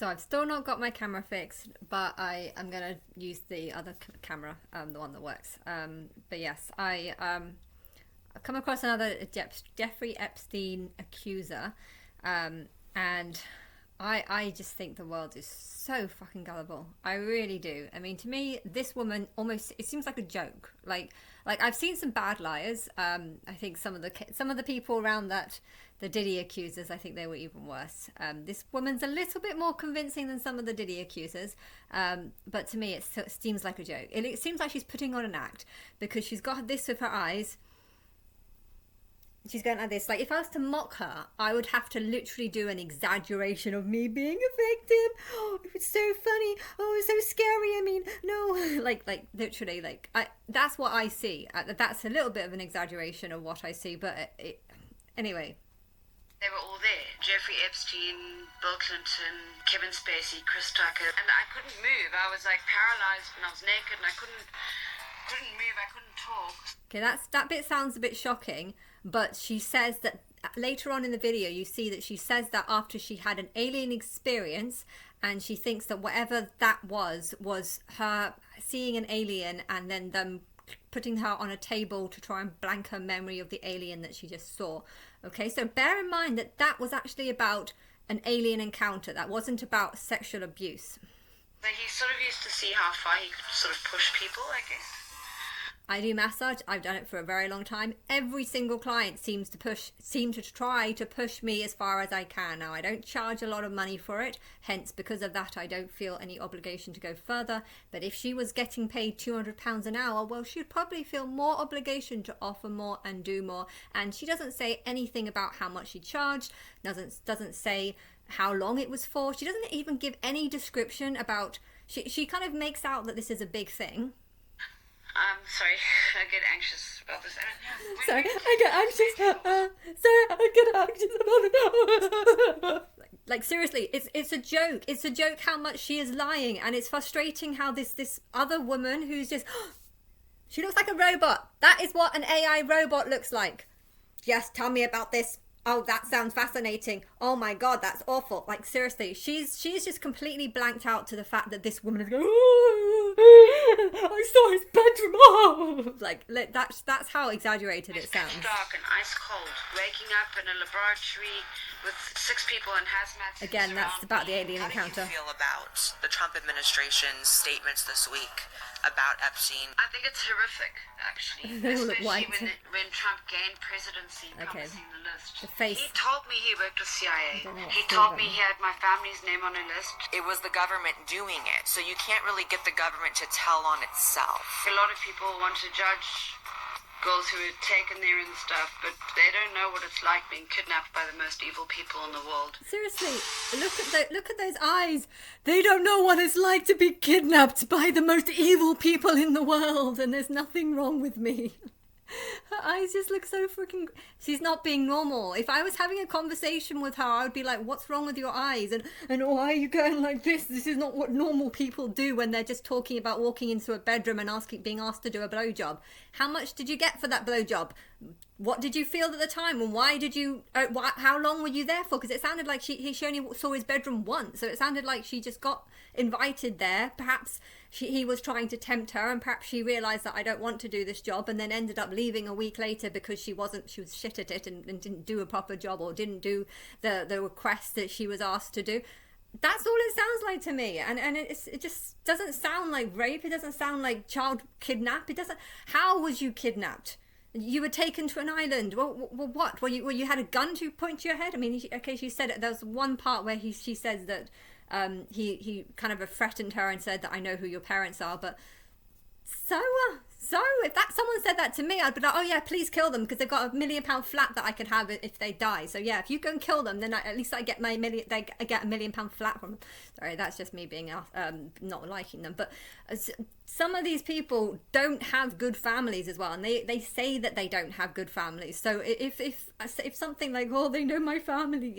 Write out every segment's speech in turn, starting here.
So I've still not got my camera fixed, but I'm gonna use the other camera, the one that works. But yes, I've come across another Jeffrey Epstein Accuser, and I just think the world is so fucking gullible. I really do. I mean, to me, this woman almost, it seems like a joke. Like I've seen some bad liars. I think some of the people around that, the Diddy accusers, I think they were even worse. This woman's a little bit more convincing than some of the Diddy accusers. But to me, it seems like a joke. It seems like she's putting on an act because she's got this with her eyes. She's going like this. Like, if I was to mock her, I would have to literally do an exaggeration of me being a victim. Oh, it was so funny. Oh, it was so scary. I mean, no. Like literally, that's what I see. That's a little bit of an exaggeration of what I see. But anyway. They were all there. Jeffrey Epstein, Bill Clinton, Kevin Spacey, Chris Tucker. And I couldn't move. I was like paralyzed and I was naked and I couldn't move. I couldn't talk. Okay, that bit sounds a bit shocking. But she says that later on in the video, you see that she says that after she had an alien experience, and she thinks that whatever that was her seeing an alien and then them putting her on a table to try and blank her memory of the alien that she just saw. Okay, so bear in mind that that was actually about an alien encounter. That wasn't about sexual abuse. So he sort of used to see how far he could sort of push people, I guess. I do massage. I've done it for a very long time. Every single client seems to try to push me as far as I can. Now, I don't charge a lot of money for it. Hence, because of that, I don't feel any obligation to go further. But if she was getting paid £200 an hour, well, she'd probably feel more obligation to offer more and do more. And she doesn't say anything about how much she charged. Doesn't say how long it was for. She doesn't even give any description about. She kind of makes out that this is a big thing. Sorry, I get anxious about this. Sorry, I get anxious about it. Like seriously, it's a joke. It's a joke how much she is lying, and it's frustrating how this other woman who's just, she looks like a robot. That is what an AI robot looks like. Yes, tell me about this. Oh, that sounds fascinating. Oh my God, that's awful. Like seriously, she's just completely blanked out to the fact that this woman is going, oh, I saw his bedroom. Oh. Like that's how exaggerated it sounds. It's dark and ice cold. Waking up in a laboratory with 6 people in hazmat. Again, that's about the alien encounter. How do you feel about the Trump administration's statements this week about Epstein? I think it's horrific, actually. They all look Especially white. when Trump gained presidency, promising the list. The face. He told me he worked with CIA. He to told them. me he had my family's name on a list. It was the government doing it, so you can't really get the government to tell on itself. A lot of people want to judge girls who are taken there and stuff, but they don't know what it's like being kidnapped by the most evil people in the world. Seriously, look at those eyes. They don't know what it's like to be kidnapped by the most evil people in the world, and there's nothing wrong with me. Her eyes just look so freaking. She's not being normal. If I was having a conversation with her, I would be like, "What's wrong with your eyes?" And why are you going like this? This is not what normal people do when they're just talking about walking into a bedroom and being asked to do a blowjob. How much did you get for that blowjob? What did you feel at the time, and why did you? How long were you there for? Because it sounded like she only saw his bedroom once, so it sounded like she just got invited there. Perhaps he was trying to tempt her, and perhaps she realised that I don't want to do this job, and then ended up leaving a week later because she was shit at it and didn't do a proper job or didn't do the request that she was asked to do. That's all it sounds like to me, and it just doesn't sound like rape. It doesn't sound like child kidnap. It doesn't. How was you kidnapped? You were taken to an island. Well, what? Were you had a gun to point to your head? I mean, okay, she said it. There was one part where she says that he kind of threatened her and said that I know who your parents are, but so if someone said that to me, I'd be like, oh yeah, please kill them because they've got £1 million flat that I could have if they die. So yeah, if you go and kill them, then at least I get I get £1 million flat from them. Sorry, that's just me being not liking them. But some of these people don't have good families as well, and they say that they don't have good families. So if something like, oh, they know my family,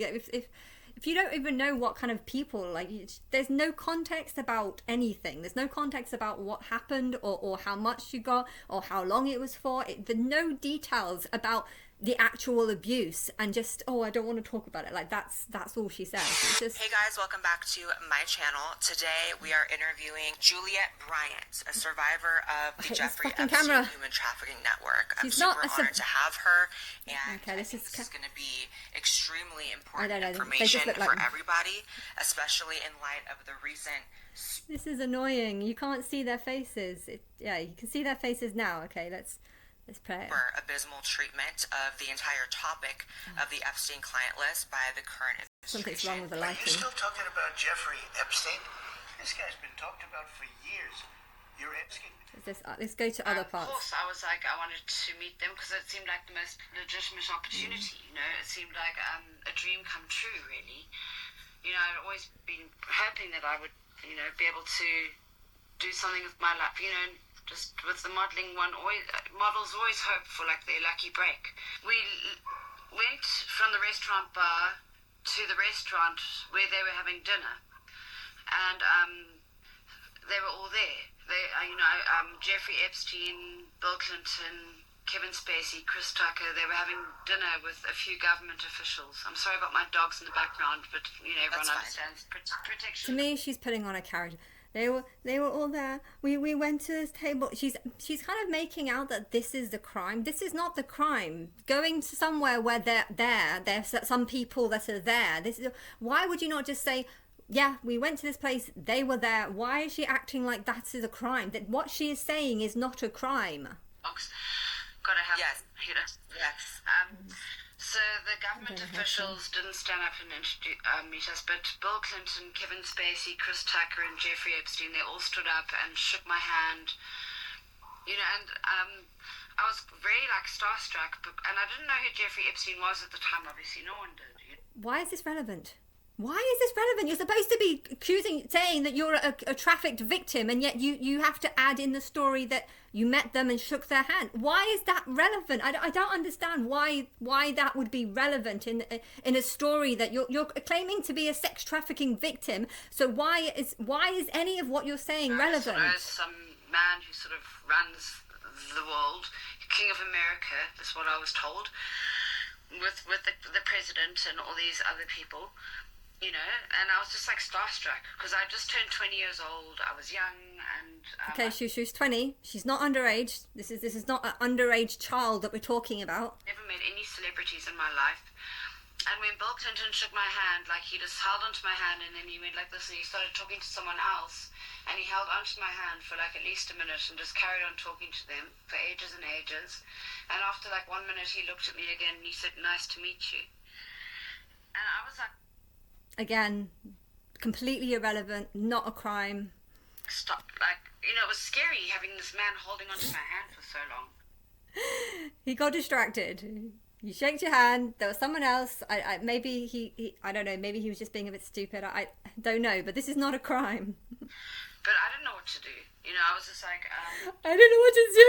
if you don't even know what kind of people, like, there's no context about anything. There's no context about what happened or how much you got or how long it was for. There's no details about the actual abuse and just, oh, I don't want to talk about it. Like that's all she says. It's just... Hey guys, welcome back to my channel. Today we are interviewing Juliet Bryant, a survivor of the Jeffrey Epstein human trafficking network. I'm super honored to have her, and this is going to be extremely important information for everybody, especially in light of the recent... This is annoying. You can't see their faces. Yeah, you can see their faces now. Okay, let's pray. For abysmal treatment of the entire topic of the Epstein client list by the current Something's wrong with the lighting. Are you still talking about Jeffrey Epstein? This guy's been talked about for years. You're asking... Let's go to other parts. Of course, I was like, I wanted to meet them because it seemed like the most legitimate opportunity, you know? It seemed like a dream come true, really. You know, I'd always been hoping that I would, you know, be able to do something with my life, you know, just with the modelling one, models always hope for like their lucky break. We went from the restaurant bar to the restaurant where they were having dinner, and they were all there. They, Jeffrey Epstein, Bill Clinton, Kevin Spacey, Chris Tucker, they were having dinner with a few government officials. I'm sorry about my dogs in the background, but you know, everyone understands protection. To me, she's putting on a character. They were all there. We went to this table. She's kind of making out that this is the crime. This is not the crime. Going to somewhere where there's some people that are there. Why would you not just say, yeah, we went to this place, they were there. Why is she acting like that is a crime? That what she is saying is not a crime. Gotta have, yes. You know. Yes. So the government officials didn't stand up and meet us, but Bill Clinton, Kevin Spacey, Chris Tucker, and Jeffrey Epstein, they all stood up and shook my hand. You know, and I was very like starstruck, and I didn't know who Jeffrey Epstein was at the time. Obviously, no one did. Why is this relevant? Why is this relevant? You're supposed to be saying that you're a trafficked victim, and yet you have to add in the story that you met them and shook their hand. Why is that relevant? I don't understand why that would be relevant in a story that you're claiming to be a sex trafficking victim. So why is any of what you're saying relevant? As some man who sort of runs the world, King of America, that's what I was told, with the president and all these other people. You know, and I was just like starstruck because I just turned 20 years old. I was young and... okay, she's 20. She's not underage. This is not an underage child that we're talking about. Never met any celebrities in my life. And when Bill Clinton shook my hand, like he just held onto my hand and then he went like this and he started talking to someone else. And he held onto my hand for like at least a minute and just carried on talking to them for ages and ages. And after like 1 minute he looked at me again and he said, "Nice to meet you." And I was like... Again, completely irrelevant, not a crime. Stop. Like, you know, it was scary having this man holding onto my hand for so long. He got distracted. You shaked your hand. There was someone else. Maybe he I don't know. Maybe he was just being a bit stupid. I don't know. But this is not a crime. But I didn't know what to do. You know, I was just like... I don't know what to do.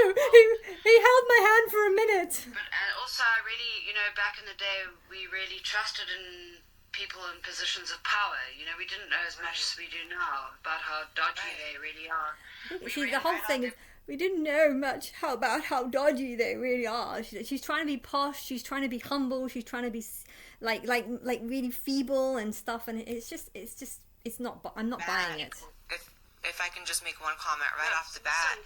He held my hand for a minute. But also, I really, you know, back in the day, we really trusted in people in positions of power. You know, we didn't know as much as we do now about how dodgy they really are. The whole thing is, we didn't know much about how dodgy they really are. She's trying to be posh. She's trying to be humble. She's trying to be like really feeble and stuff. And it's not. I'm not buying it. If I can just make one comment right off the bat,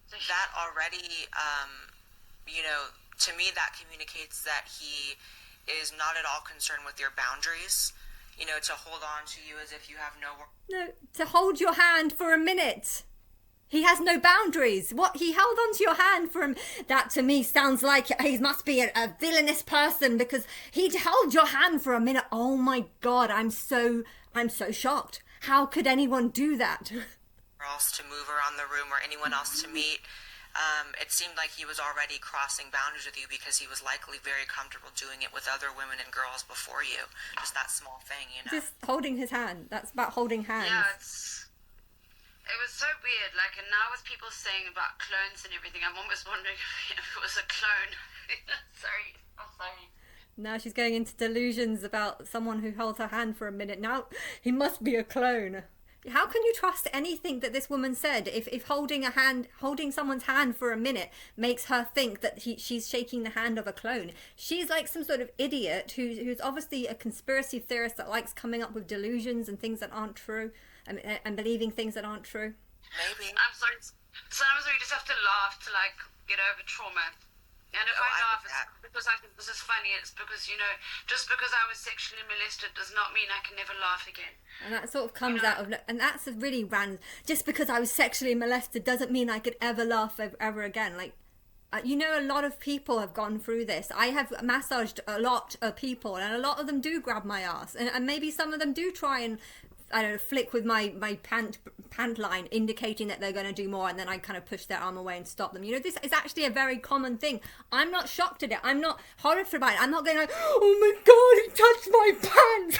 that already, you know, to me that communicates that he is not at all concerned with your boundaries, you know, to hold on to you as if you have no, to hold your hand for a minute. He has no boundaries. What? He held onto your hand for him. That to me sounds like he must be a villainous person because he held your hand for a minute. Oh my God, I'm so shocked. How could anyone do that? Or else to move around the room or anyone else to meet. It seemed like he was already crossing boundaries with you because he was likely very comfortable doing it with other women and girls before you. Just that small thing, you know. Just holding his hand. That's about holding hands. Yeah, it was so weird. Like, and now with people saying about clones and everything, I'm almost wondering if it was a clone. Sorry. Now she's going into delusions about someone who holds her hand for a minute. Now he must be a clone. How can you trust anything that this woman said if holding someone's hand for a minute makes her think that she's shaking the hand of a clone? She's like some sort of idiot who's obviously a conspiracy theorist that likes coming up with delusions and things that aren't true and believing things that aren't true. Maybe. I'm sorry. Sometimes we just have to laugh to like get over trauma. And if I laugh, it's because I think this is funny. It's because, just because I was sexually molested does not mean I can never laugh again. And that sort of comes out of, and that's a really random, just because I was sexually molested doesn't mean I could ever laugh ever again. Like, a lot of people have gone through this. I have massaged a lot of people, and a lot of them do grab my ass. And maybe some of them do try and, I don't know, flick with my pant line, indicating that they're going to do more, and then I kind of push their arm away and stop them. This is actually a very common thing. I'm not shocked at it. I'm not horrified by it. I'm not going like, oh my God, he touched my pants.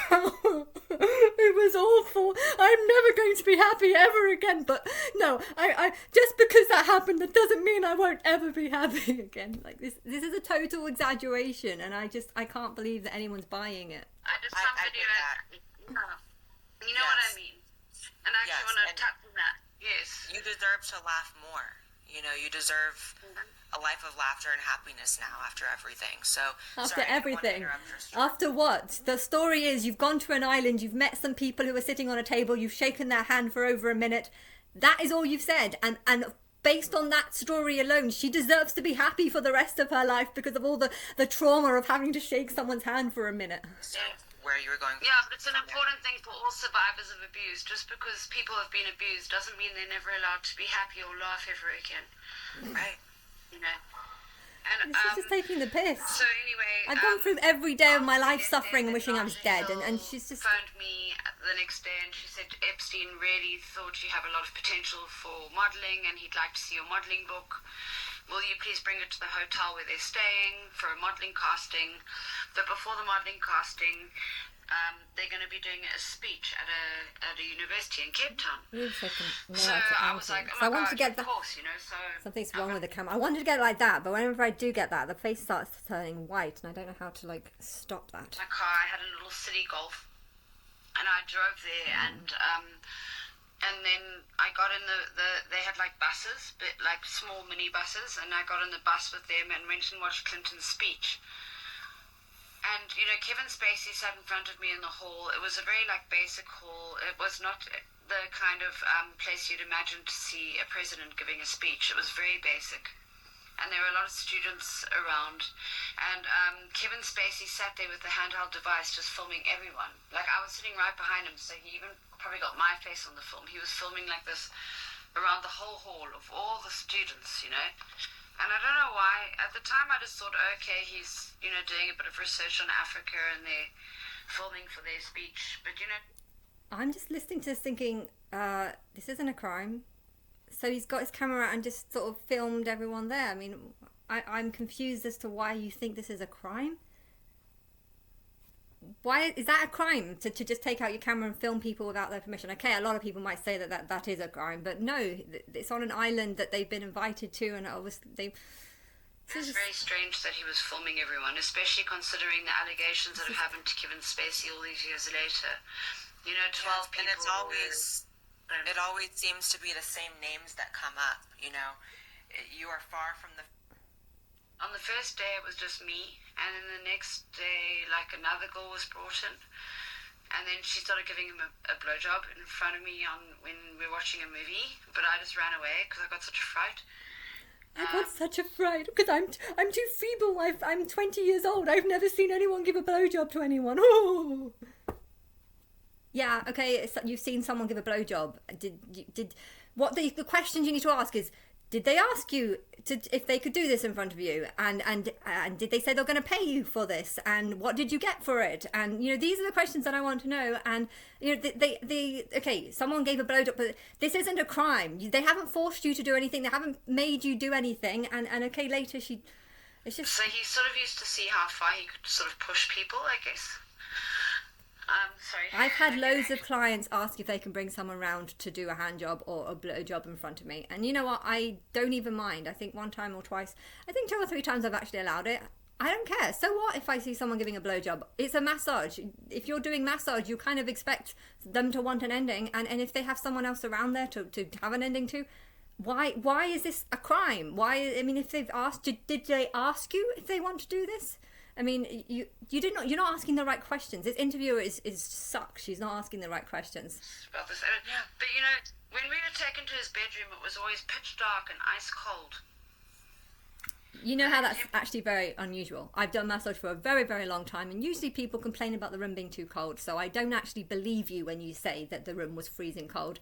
It was awful. I'm never going to be happy ever again. But no, I just because that happened, that doesn't mean I won't ever be happy again. Like this is a total exaggeration, and I can't believe that anyone's buying it. I just somebody You know what I mean? And I actually want to touch on that. Yes. You deserve to laugh more. You deserve a life of laughter and happiness now after everything. So after everything. After what? The story is you've gone to an island, you've met some people who are sitting on a table, you've shaken their hand for over a minute. That is all you've said. And based on that story alone, she deserves to be happy for the rest of her life because of all the trauma of having to shake someone's hand for a minute. Where you were going. Yeah, but it's an important thing for all survivors of abuse. Just because people have been abused doesn't mean they're never allowed to be happy or laugh ever again. Right. And she's just taking the piss. So anyway, I've gone through every day of my life suffering and wishing I was dead, and she's just phoned me the next day and she said Epstein really thought you have a lot of potential for modelling and he'd like to see your modelling book. Will you please bring it to the hotel where they're staying for a modelling casting? But before the modelling casting, they're going to be doing a speech at a university in Cape Town. So I was like, oh my God, of course, so... Something's wrong with the camera. I wanted to get it like that, but whenever I do get that, the face starts turning white, and I don't know how to, stop that. My car, I had a little city Golf, and I drove there, and then I got in they had buses, but small mini buses, and I got in the bus with them and went and watched Clinton's speech. And, Kevin Spacey sat in front of me in the hall. It was a very, basic hall. It was not the kind of place you'd imagine to see a president giving a speech. It was very basic. And there were a lot of students around. And Kevin Spacey sat there with the handheld device just filming everyone. I was sitting right behind him, so he even probably got my face on the film. He was filming this around the whole hall of all the students, And I don't know why. At the time, I just thought, okay, he's, doing a bit of research on Africa and they're filming for their speech. But, I'm just listening to this thinking, this isn't a crime. So he's got his camera out and just sort of filmed everyone there. I mean, I'm confused as to why you think this is a crime. Why is that a crime to just take out your camera and film people without their permission? Okay, a lot of people might say that is a crime, but no, it's on an island that they've been invited to, and obviously It's very strange that he was filming everyone, especially considering the allegations that have happened to Kevin Spacey all these years later. 12 people. And it always seems to be the same names that come up. You are far from the. On the first day, it was just me, and then the next day, another girl was brought in, and then she started giving him a blowjob in front of me when we were watching a movie, but I just ran away because I got such a fright. I got such a fright because I'm too feeble. I'm 20 years old. I've never seen anyone give a blowjob to anyone. Oh. Yeah, okay, you've seen someone give a blowjob. What the questions you need to ask is, did they ask you if they could do this in front of you? And did they say they're going to pay you for this? And what did you get for it? And, these are the questions that I want to know. And, okay, someone gave a blowjob, but this isn't a crime. They haven't forced you to do anything. They haven't made you do anything. And okay, later it's just... So he sort of used to see how far he could sort of push people, I guess. Sorry. I've had loads of clients ask if they can bring someone round to do a hand job or a blow job in front of me. And you know what? I don't even mind. I think one time or twice, I think 2 or 3 times I've actually allowed it. I don't care. So what if I see someone giving a blowjob? It's a massage. If you're doing massage, you kind of expect them to want an ending. And if they have someone else around there to have an ending to, why is this a crime? If they've asked, did they ask you if they want to do this? I mean, you're not asking the right questions. This interviewer is sucks. She's not asking the right questions. About this. But when we were taken to his bedroom, it was always pitch dark and ice cold. You know how that's actually very unusual. I've done massage for a very, very long time, and usually people complain about the room being too cold, so I don't actually believe you when you say that the room was freezing cold,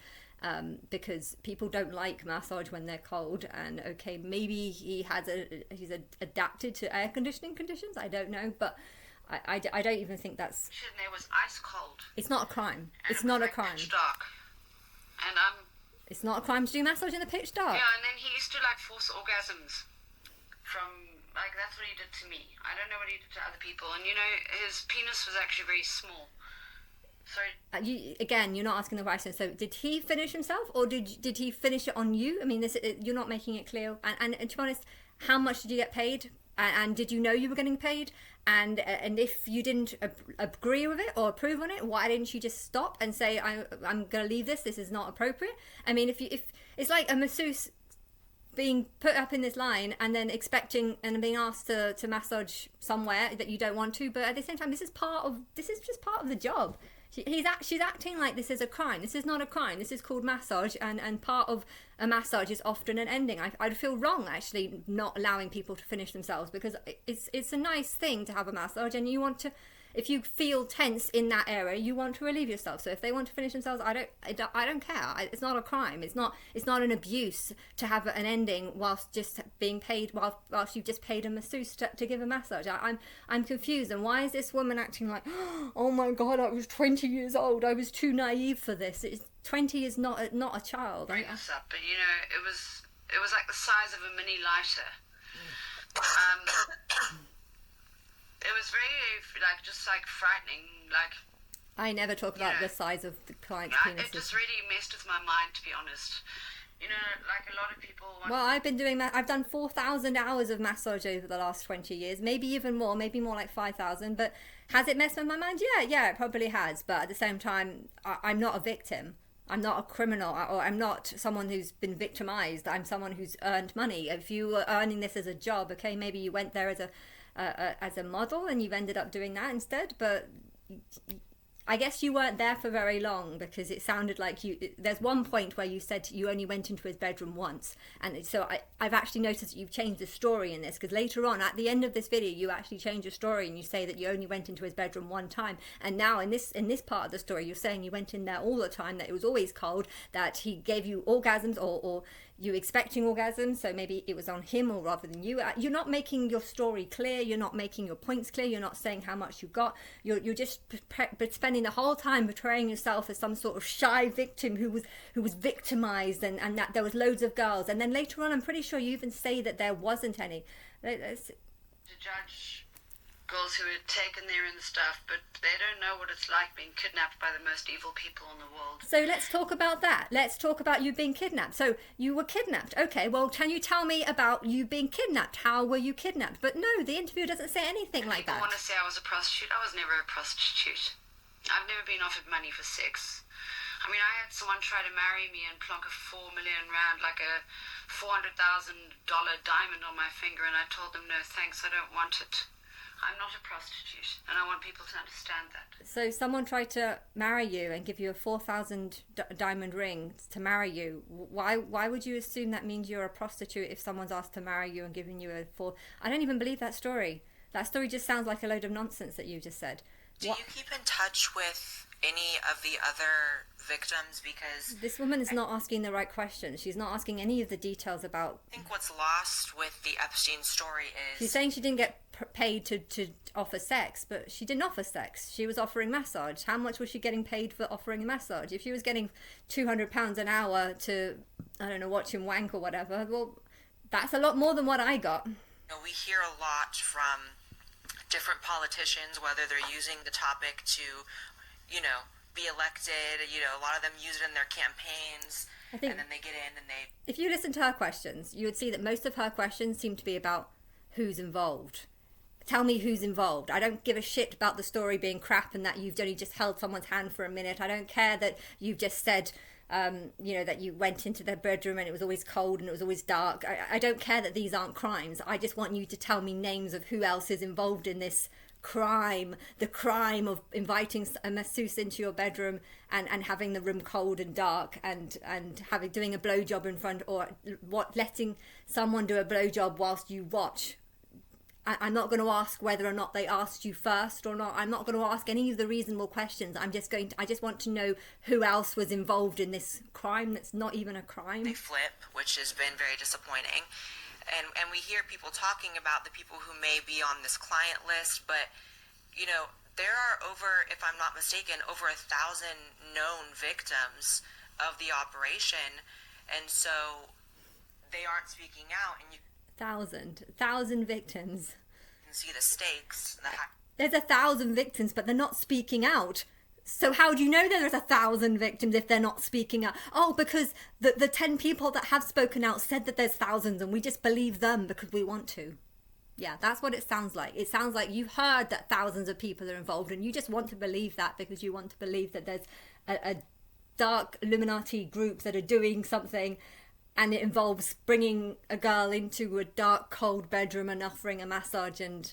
because people don't like massage when they're cold. And okay, maybe he's adapted to air conditioning conditions, I don't know, but I don't even think that's... There was ice cold. It's not a crime. It's not a crime. Pitch dark. And it's not a crime to do massage in the pitch dark. Yeah, and then he used to force orgasms. That's what he did to me. I don't know what he did to other people. And his penis was actually very small. So you're not asking the question. So did he finish himself, or did he finish it on you? I mean, you're not making it clear. And to be honest, how much did you get paid? And did you know you were getting paid? And if you didn't agree with it or approve on it, why didn't you just stop and say, I'm going to leave this? This is not appropriate. I mean, if it's like a masseuse being put up in this line and then expecting and being asked to massage somewhere that you don't want to, but at the same time, this is just part of the job. She's acting like this is a crime. This is not a crime. This is called massage, and part of a massage is often an ending. I'd feel wrong actually not allowing people to finish themselves, because it's a nice thing to have a massage, and you want to. If you feel tense in that area, you want to relieve yourself. So if they want to finish themselves, I don't care. It's not a crime. It's not an abuse to have an ending whilst just being paid, whilst you've just paid a masseuse to give a massage. I'm confused. And why is this woman acting like, oh my God, I was 20 years old. I was too naive for this. 20 is not a child. Bring this up, but it was like the size of a mini lighter. It was very, just frightening, I never talk about the size of the client's penises. It just really messed with my mind, to be honest. A lot of people... I've done 4,000 hours of massage over the last 20 years, maybe even more, maybe more like 5,000, but has it messed with my mind? Yeah, it probably has, but at the same time, I'm not a victim. I'm not a criminal, or I'm not someone who's been victimized. I'm someone who's earned money. If you were earning this as a job, okay, maybe you went there as a model and you've ended up doing that instead, but I guess you weren't there for very long, because it sounded like there's one point where you said you only went into his bedroom once, and so I've actually noticed that you've changed the story in this, because later on at the end of this video you actually change your story and you say that you only went into his bedroom one time, and now in this part of the story you're saying you went in there all the time, that it was always cold, that he gave you orgasms, or you expecting orgasms, so maybe it was on him or rather than you. You're not making your story clear, you're not making your points clear, you're not saying how much you got, you're just spending the whole time portraying yourself as some sort of shy victim who was victimized, and that there was loads of girls, and then later on I'm pretty sure you even say that there wasn't any. To judge girls who are taken there and stuff, but they don't know what it's like being kidnapped by the most evil people in the world. So let's talk about that. Let's talk about you being kidnapped. So you were kidnapped. Okay, well, can you tell me about you being kidnapped? How were you kidnapped? But no, the interview doesn't say anything like that. People want to say I was a prostitute. I was never a prostitute. I've never been offered money for sex. I mean, I had someone try to marry me and plonk a 4 million rand, like a $400,000 diamond on my finger, and I told them, no thanks, I don't want it. I'm not a prostitute, and I want people to understand that. So someone tried to marry you and give you a 4,000 diamond ring to marry you. Why would you assume that means you're a prostitute if someone's asked to marry you and giving you I don't even believe that story. That story just sounds like a load of nonsense that you just said. Do you keep in touch with any of the other victims? Because this woman is not asking the right questions. She's not asking any of the details about... I think what's lost with the Epstein story is... She's saying she didn't get paid to offer sex, but she didn't offer sex. She was offering massage. How much was she getting paid for offering a massage? If she was getting £200 an hour to, I don't know, watch him wank or whatever, well, that's a lot more than what I got. We hear a lot from different politicians, whether they're using the topic to, be elected. A lot of them use it in their campaigns, and then they get in and they... If you listen to her questions, you would see that most of her questions seem to be about who's involved. Tell me who's involved. I don't give a shit about the story being crap and that you've only just held someone's hand for a minute. I don't care that you've just said, that you went into their bedroom and it was always cold and it was always dark. I don't care that these aren't crimes. I just want you to tell me names of who else is involved in this crime, the crime of inviting a masseuse into your bedroom and having the room cold and dark and doing a blowjob in front, or letting someone do a blowjob whilst you watch. I'm not going to ask whether or not they asked you first or not. I'm not going to ask any of the reasonable questions. I just want to know who else was involved in this crime that's not even a crime. They flip, which has been very disappointing. And we hear people talking about the people who may be on this client list, but, there are over, if I'm not mistaken, over 1,000 known victims of the operation, and so they aren't speaking out, and you... 1,000 victims. You can see the stakes. There's 1,000 victims, but they're not speaking out. So how do you know that there's 1,000 victims if they're not speaking out? Oh, because the 10 people that have spoken out said that there's thousands and we just believe them because we want to. Yeah, that's what it sounds like. It sounds like you've heard that thousands of people are involved and you just want to believe that because you want to believe that there's a dark Illuminati group that are doing something, and it involves bringing a girl into a dark, cold bedroom and offering a massage, and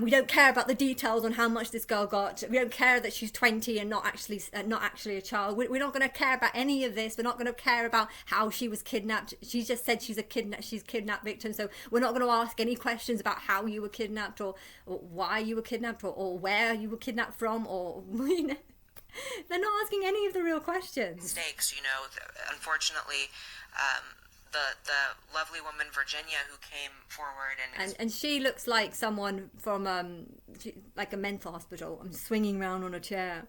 we don't care about the details on how much this girl got. We don't care that she's 20 and not actually a child. We're not going to care about any of this. We're not going to care about how she was kidnapped. She just said she's kidnapped victim. So we're not going to ask any questions about how you were kidnapped or why you were kidnapped or where you were kidnapped from or they're not asking any of the real questions. Mistakes, unfortunately. The lovely woman Virginia who came forward and she looks like someone from like a mental hospital. I'm swinging around on a chair.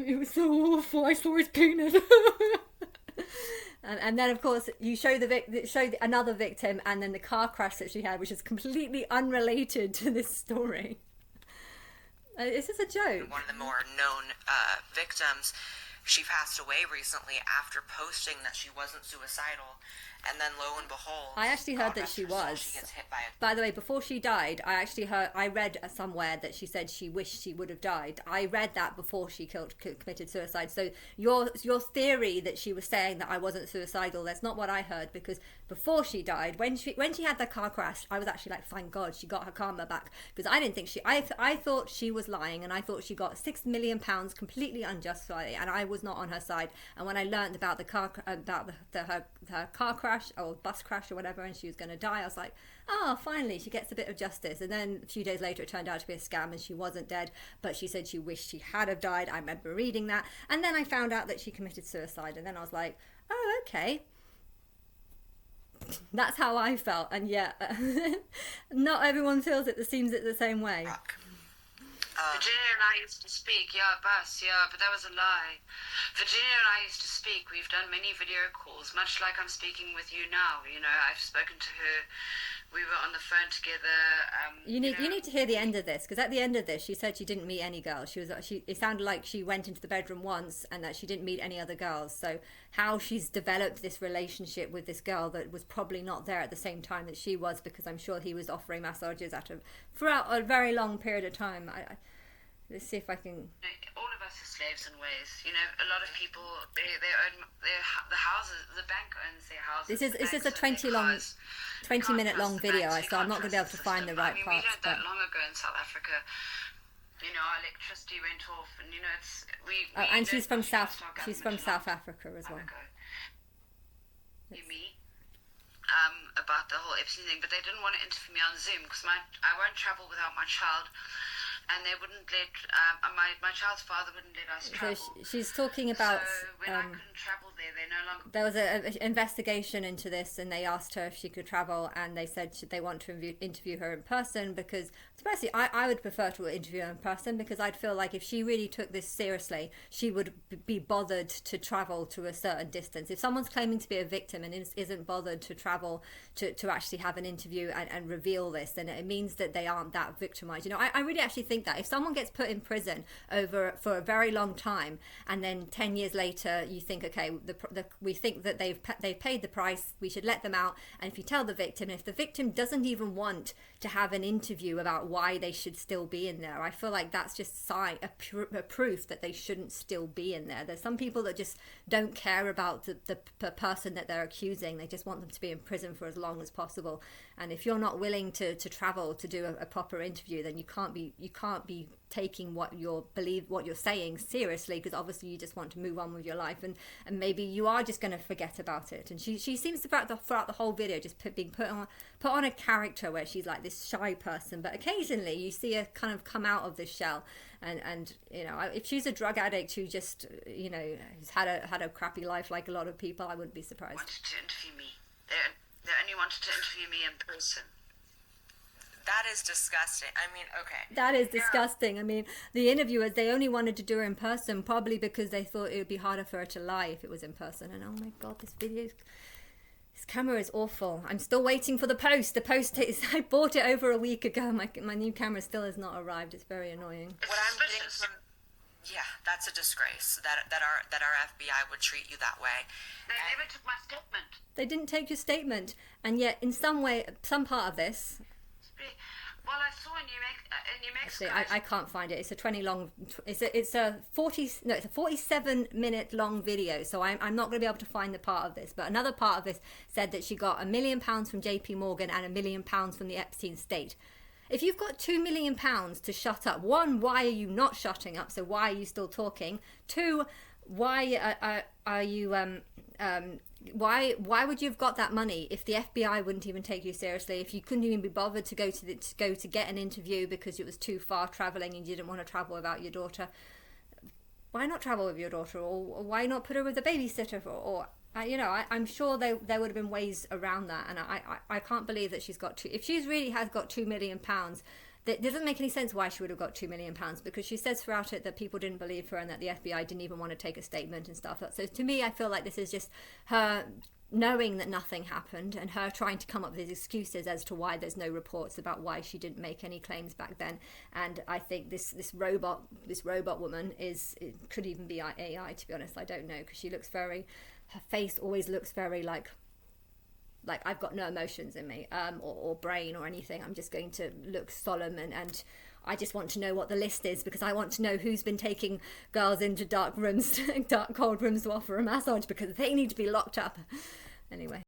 It was so awful. I saw his penis. and then of course you show another victim and then the car crash that she had, which is completely unrelated to this story. Is this a joke? One of the more known victims. She passed away recently after posting that she wasn't suicidal, and then lo and behold, I actually heard that she was. She gets hit by By the way, before she died, I read somewhere that she said she wished she would have died. I read that before she committed suicide. So your theory that she was saying that I wasn't suicidal, that's not what I heard, because before she died, when she had the car crash, I was actually like, thank God she got her karma back, because I didn't think I thought she was lying, and I thought she got £6 million completely unjustly, and I was not on her side. And when I learned about her car crash or bus crash or whatever, and she was going to die, I was like, oh, finally she gets a bit of justice. And then a few days later it turned out to be a scam and she wasn't dead, but she said she wished she had have died. I remember reading that, and then I found out that she committed suicide, and then I was like, oh, okay. That's how I felt, and yet not everyone feels it. Seems it the same way. Virginia and I used to speak, but that was a lie. Virginia and I used to speak. We've done many video calls, much like I'm speaking with you now. I've spoken to her. We were on the phone together. You need to hear the end of this, because at the end of this, she said she didn't meet any girls. It sounded like she went into the bedroom once and that she didn't meet any other girls. So how she's developed this relationship with this girl that was probably not there at the same time that she was, because I'm sure he was offering massages throughout a very long period of time. Let's see if I can. All of us are slaves in ways. A lot of people they own the houses. The bank owns their houses. This is a 20-minute long video, so I'm not going to be able to find the right parts. We learned that long ago in South Africa. Our electricity went off, and it's we. And she's from South Africa as well. Me. About the whole Epstein thing, but they didn't want to interview me on Zoom because I won't travel without my child. And they wouldn't let my child's father wouldn't let us travel. So she's talking about. So when I couldn't travel there no longer. There was an investigation into this, and they asked her if she could travel, and they said they want to interview her in person, because, especially, I would prefer to interview her in person, because I'd feel like if she really took this seriously, she would be bothered to travel to a certain distance. If someone's claiming to be a victim and isn't bothered to travel to actually have an interview and reveal this, then it means that they aren't that victimized. I really actually think think that. If someone gets put in prison for a very long time, and then 10 years later you think, okay, we think that they've paid the price, we should let them out. And if you tell the victim, and if the victim doesn't even want to have an interview about why they should still be in there, I feel like that's just a proof that they shouldn't still be in there. There's some people that just don't care about the person that they're accusing. They just want them to be in prison for as long as possible. And if you're not willing to travel to do a proper interview, then you can't be taking what you're saying seriously, because obviously you just want to move on with your life, and maybe you are just going to forget about it. And she seems to throughout the whole video just being put on a character where she's like this shy person, but occasionally you see her kind of come out of this shell. And you know, if she's a drug addict who just, you know, has had a crappy life like a lot of people, I wouldn't be surprised. Wanted to interview me. They only wanted to interview me in person. That is disgusting. I mean, okay. That is disgusting. I mean, the interviewers, they only wanted to do her in person, probably because they thought it would be harder for her to lie if it was in person. And oh my God, this camera is awful. I'm still waiting for the post. The post is, I bought it over a week ago. My new camera still has not arrived. It's very annoying. What I'm getting from, yeah, that's a disgrace that our FBI would treat you that way. They never took my statement. They didn't take your statement, and yet in some way, some part of this. Well, I saw in New Mexico. Actually, I can't find it. It's a 47-minute long video, so I'm not going to be able to find the part of this. But another part of this said that she got £1 million from JP Morgan and £1 million from the Epstein estate. If you've got £2 million to shut up, one, why are you not shutting up? So why are you still talking? Two, why are you why would you have got that money if the FBI wouldn't even take you seriously, if you couldn't even be bothered to go to get an interview because it was too far traveling and you didn't want to travel without your daughter? Why not travel with your daughter, or why not put her with a babysitter, or you know, I'm sure there would have been ways around that. And I can't believe that she's got if she really has got £2 million. It doesn't make any sense why she would have got £2 million, because she says throughout it that people didn't believe her and that the FBI didn't even want to take a statement and stuff. So to me, I feel like this is just her knowing that nothing happened and her trying to come up with excuses as to why there's no reports about why she didn't make any claims back then. And I think this robot woman could even be AI, to be honest. I don't know, because her face always looks very like I've got no emotions in me, or brain or anything. I'm just going to look solemn, and I just want to know what the list is, because I want to know who's been taking girls into dark cold rooms to offer a massage, because they need to be locked up. Anyway.